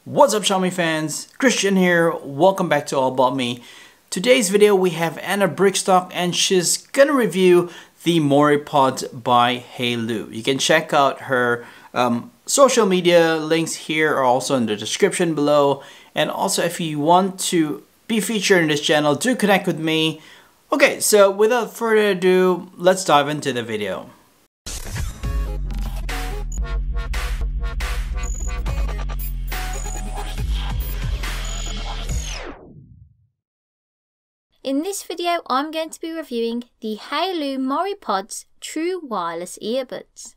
What's up Xiaomi fans, Christian here, welcome back to All About Me. Today's video we have Anna Brickstock and she's gonna review the Moripods by Haylou. You can check out her social media links here are also in the description below, and also if you want to be featured in this channel, do connect with me. Okay, so without further ado, let's dive into the video. In this video, I'm going to be reviewing the Haylou Moripods True Wireless Earbuds.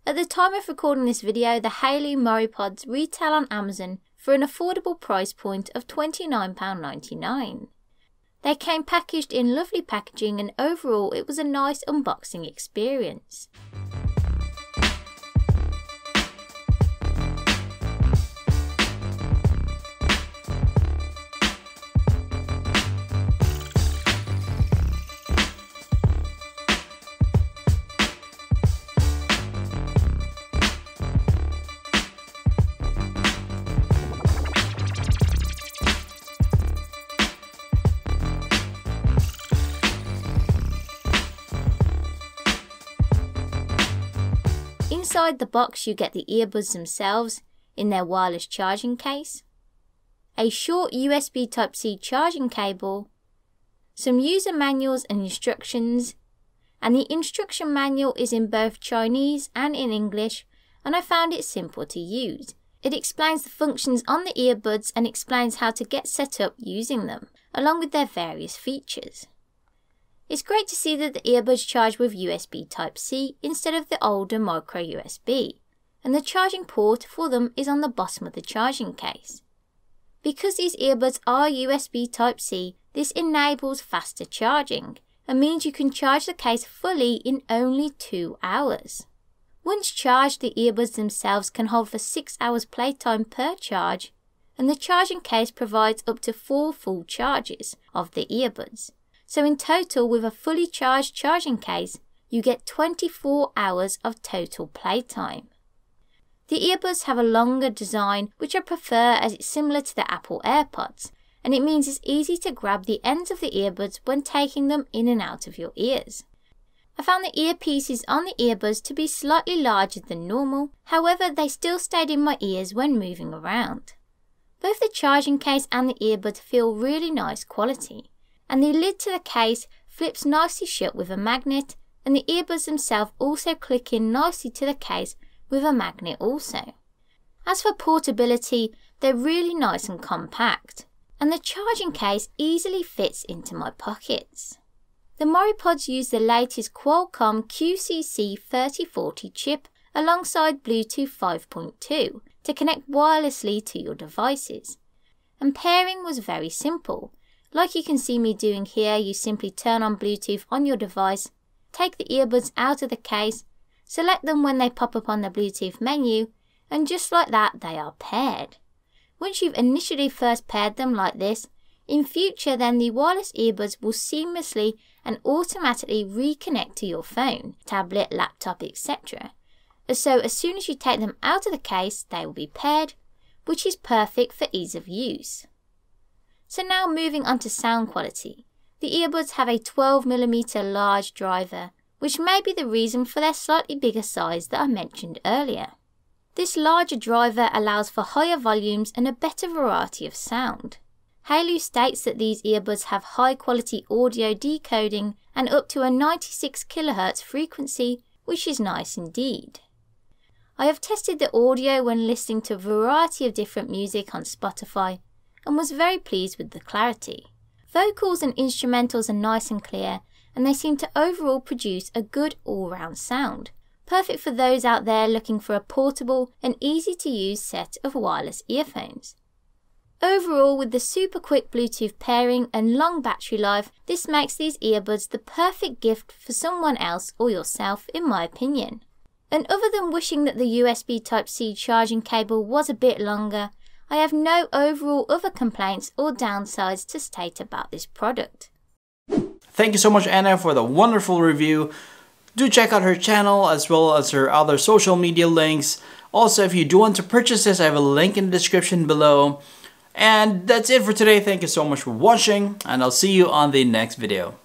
At the time of recording this video, the Haylou Moripods retail on Amazon for an affordable price point of £29.99. They came packaged in lovely packaging and overall it was a nice unboxing experience. Inside the box you get the earbuds themselves in their wireless charging case, a short USB Type-C charging cable, some user manuals and instructions, and the instruction manual is in both Chinese and in English, and I found it simple to use. It explains the functions on the earbuds and explains how to get set up using them, along with their various features. It's great to see that the earbuds charge with USB Type-C instead of the older micro USB, and the charging port for them is on the bottom of the charging case. Because these earbuds are USB Type-C, this enables faster charging, and means you can charge the case fully in only 2 hours. Once charged, the earbuds themselves can hold for 6 hours playtime per charge, and the charging case provides up to 4 full charges of the earbuds. So in total, with a fully charged charging case, you get 24 hours of total playtime. The earbuds have a longer design, which I prefer as it's similar to the Apple AirPods, and it means it's easy to grab the ends of the earbuds when taking them in and out of your ears. I found the earpieces on the earbuds to be slightly larger than normal, however they still stayed in my ears when moving around. Both the charging case and the earbuds feel really nice quality, and the lid to the case flips nicely shut with a magnet, and the earbuds themselves also click in nicely to the case with a magnet also. As for portability, they're really nice and compact, and the charging case easily fits into my pockets. The Moripods use the latest Qualcomm QCC3040 chip alongside Bluetooth 5.2 to connect wirelessly to your devices, and pairing was very simple. Like you can see me doing here, you simply turn on Bluetooth on your device, take the earbuds out of the case, select them when they pop up on the Bluetooth menu, and just like that they are paired. Once you've initially first paired them like this, in future then the wireless earbuds will seamlessly and automatically reconnect to your phone, tablet, laptop, etc. So as soon as you take them out of the case, they will be paired, which is perfect for ease of use. So now moving on to sound quality. The earbuds have a 12mm large driver, which may be the reason for their slightly bigger size that I mentioned earlier. This larger driver allows for higher volumes and a better variety of sound. Haylou states that these earbuds have high quality audio decoding and up to a 96 kHz frequency, which is nice indeed. I have tested the audio when listening to a variety of different music on Spotify, and was very pleased with the clarity. Vocals and instrumentals are nice and clear, and they seem to overall produce a good all-round sound, perfect for those out there looking for a portable and easy to use set of wireless earphones. Overall, with the super quick Bluetooth pairing and long battery life, this makes these earbuds the perfect gift for someone else or yourself in my opinion. And other than wishing that the USB Type-C charging cable was a bit longer, I have no overall other complaints or downsides to state about this product. Thank you so much Anna for the wonderful review. Do check out her channel as well as her other social media links. Also, if you do want to purchase this, I have a link in the description below. And that's it for today. Thank you so much for watching, and I'll see you on the next video.